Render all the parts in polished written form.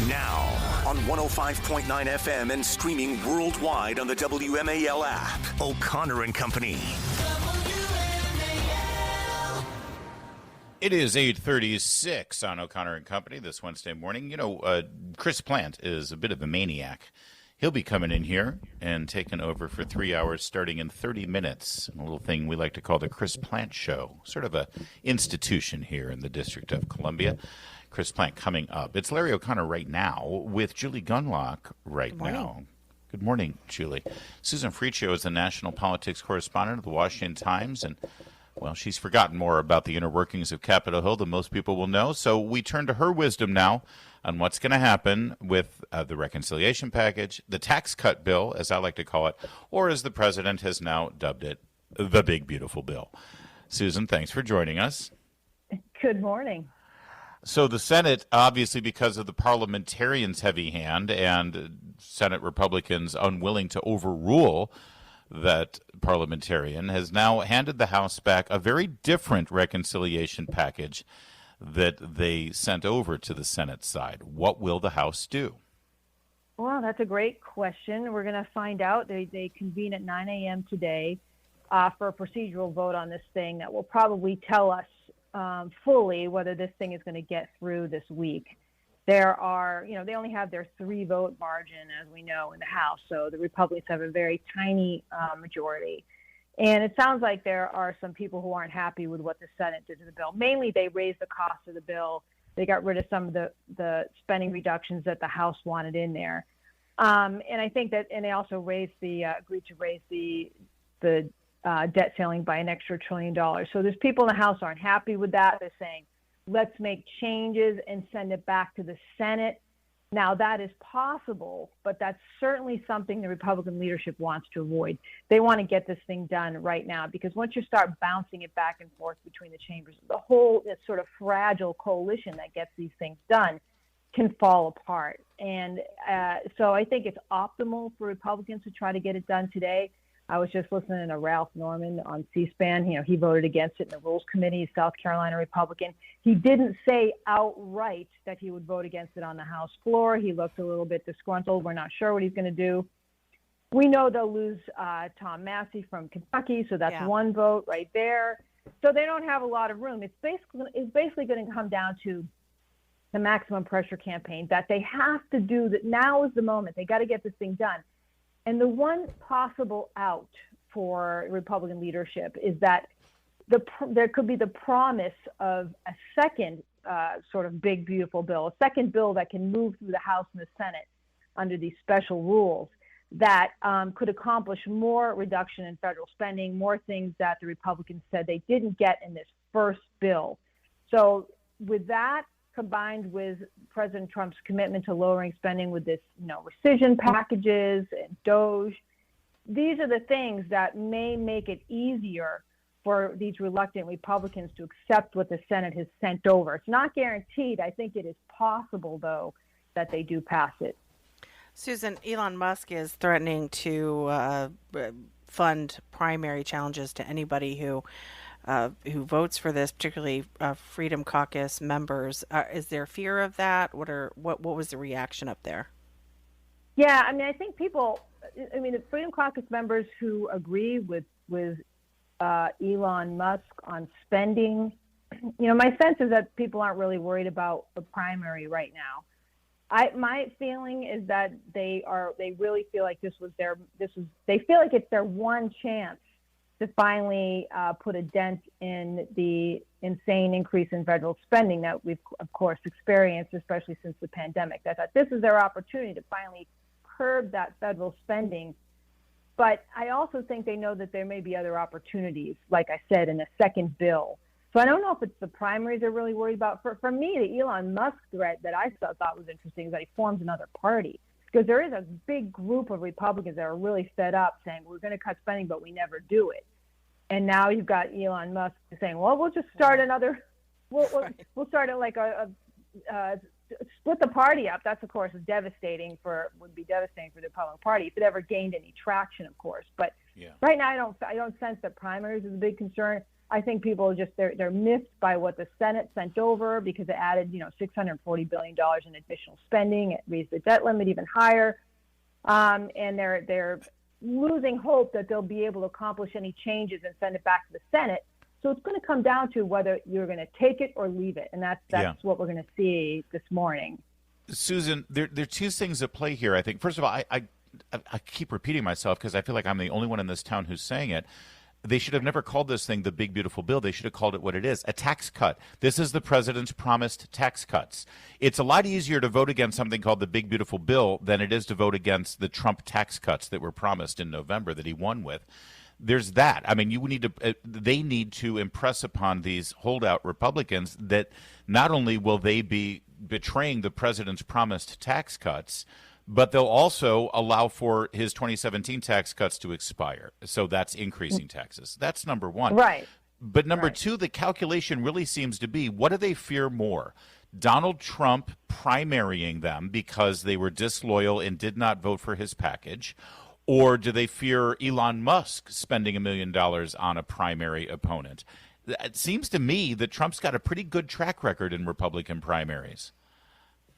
Now, on 105.9 FM and streaming worldwide on the WMAL app. O'Connor and Company. It is 8:36 on O'Connor and Company this Wednesday morning. Chris Plant is a bit of a maniac. He'll be coming in here and taking over for 3 hours starting in 30 minutes. A little thing we like to call the Chris Plant Show, sort of a institution here in the District of Columbia. Chris Plant coming up. It's Larry O'Connor right now with Julie Gunlock right now. Good morning, Julie. Susan Ferrechio is the national politics correspondent of the Washington Times, and well, she's forgotten more about the inner workings of Capitol Hill than most people will know, so we turn to her wisdom now on what's going to happen with the reconciliation package, the tax cut bill, as I like to call it, or as the president has now dubbed it, the big, beautiful bill. Susan, thanks for joining us. Good morning. So the Senate, obviously because of the parliamentarians' heavy hand and Senate Republicans unwilling to overrule that parliamentarian, has now handed the House back a very different reconciliation package that they sent over to the Senate side. What will the House do? Well, that's a great question. We're going to find out. They convene at 9 a.m. today for a procedural vote on this thing that will probably tell us fully whether this thing is going to get through this week. There are, they only have their 3-vote margin, as we know, in the House. So the Republicans have a very tiny majority. And it sounds like there are some people who aren't happy with what the Senate did to the bill. Mainly, they raised the cost of the bill. They got rid of some of the spending reductions that the House wanted in there. And I think that, and they also raised agreed to raise the debt ceiling by an extra $1 trillion. So there's people in the House who aren't happy with that. They're saying, let's make changes and send it back to the Senate. Now, that is possible, but that's certainly something the Republican leadership wants to avoid. They want to get this thing done right now, because once you start bouncing it back and forth between the chambers, the whole sort of fragile coalition that gets these things done can fall apart. And so I think it's optimal for Republicans to try to get it done today. I was just listening to Ralph Norman on C-SPAN. He voted against it in the Rules Committee, South Carolina Republican. He didn't say outright that he would vote against it on the House floor. He looked a little bit disgruntled. We're not sure what he's going to do. We know they'll lose Tom Massey from Kentucky, so that's one vote right there. So they don't have a lot of room. It's basically going to come down to the maximum pressure campaign that they have to do. That now is the moment. They got to get this thing done. And the one possible out for Republican leadership is that there could be the promise of a second sort of big, beautiful bill, a second bill that can move through the House and the Senate under these special rules that could accomplish more reduction in federal spending, more things that the Republicans said they didn't get in this first bill. So with that, combined with President Trump's commitment to lowering spending with this, rescission packages and DOGE, these are the things that may make it easier for these reluctant Republicans to accept what the Senate has sent over. It's not guaranteed. I think it is possible, though, that they do pass it. Susan, Elon Musk is threatening to fund primary challenges to anybody who votes for this, particularly Freedom Caucus members. Is there fear of that? What was the reaction up there? Yeah, I think the Freedom Caucus members who agree with Elon Musk on spending, my sense is that people aren't really worried about the primary right now. My feeling is that they really feel like they feel like it's their one chance to finally put a dent in the insane increase in federal spending that we've, of course, experienced, especially since the pandemic. I thought this is their opportunity to finally curb that federal spending. But I also think they know that there may be other opportunities, like I said, in a second bill. So I don't know if it's the primaries they're really worried about. For me, the Elon Musk threat that I thought was interesting is that he forms another party. Because there is a big group of Republicans that are really fed up saying, we're going to cut spending, but we never do it. And now you've got Elon Musk saying, well, we'll just start we'll start split the party up. That's, of course, would be devastating for the Republican Party if it ever gained any traction, of course. But right now I don't sense that primaries is a big concern. I think people are just, they're miffed by what the Senate sent over because it added, $640 billion in additional spending. It raised the debt limit even higher. And they're losing hope that they'll be able to accomplish any changes and send it back to the Senate. So it's going to come down to whether you're going to take it or leave it. And that's what we're going to see this morning. Susan, there are two things at play here, I think. First of all, I keep repeating myself because I feel like I'm the only one in this town who's saying it. They should have never called this thing the big, beautiful bill. They should have called it what it is, a tax cut. This is the president's promised tax cuts. It's a lot easier to vote against something called the big, beautiful bill than it is to vote against the Trump tax cuts that were promised in November that he won with. There's that. I mean, they need to impress upon these holdout Republicans that not only will they be betraying the president's promised tax cuts, but they'll also allow for his 2017 tax cuts to expire. So that's increasing taxes. That's number one. Right. But number two, the calculation really seems to be, what do they fear more? Donald Trump primarying them because they were disloyal and did not vote for his package? Or do they fear Elon Musk spending $1 million on a primary opponent? It seems to me that Trump's got a pretty good track record in Republican primaries.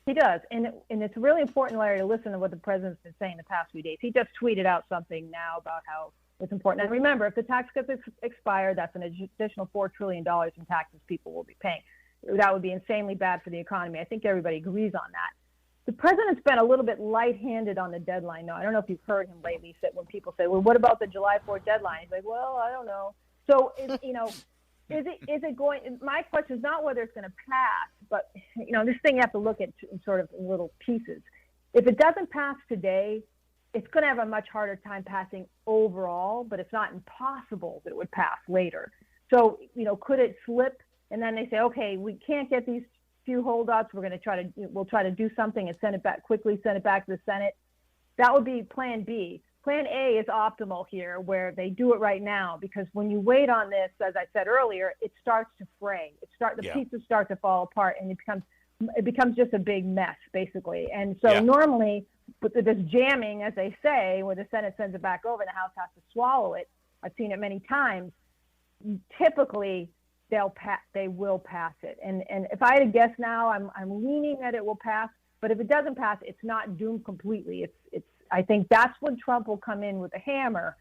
He does. And it's really important, Larry, to listen to what the president's been saying the past few days. He just tweeted out something now about how it's important. And remember, if the tax cuts expire, that's an additional $4 trillion in taxes people will be paying. That would be insanely bad for the economy. I think everybody agrees on that. The president's been a little bit light-handed on the deadline. No, I don't know if you've heard him lately when people say, well, what about the July 4th deadline? He's like, well, I don't know. So, is it going, my question is not whether it's going to pass, but, this thing you have to look at in sort of little pieces. If it doesn't pass today, it's going to have a much harder time passing overall, but it's not impossible that it would pass later. So, could it slip? And then they say, okay, we can't get these few holdouts. We'll try to do something and send it back to the Senate. That would be plan B. Plan A is optimal here, where they do it right now, because when you wait on this, as I said earlier, it starts to fray. Pieces start to fall apart, and it becomes just a big mess, basically. And so normally, with this jamming, as they say, where the Senate sends it back over and the House has to swallow it, I've seen it many times, typically they will pass it. And if I had to guess now, I'm leaning that it will pass. But if it doesn't pass, it's not doomed completely. I think that's when Trump will come in with a hammer.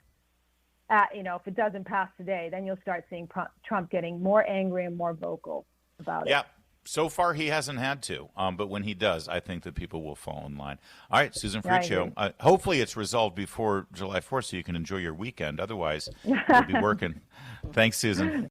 If it doesn't pass today, then you'll start seeing Trump getting more angry and more vocal about it. Yeah. So far, he hasn't had to. But when he does, I think that people will fall in line. All right, Susan Ferrechio. Hopefully it's resolved before July 4th so you can enjoy your weekend. Otherwise, you'll be working. Thanks, Susan.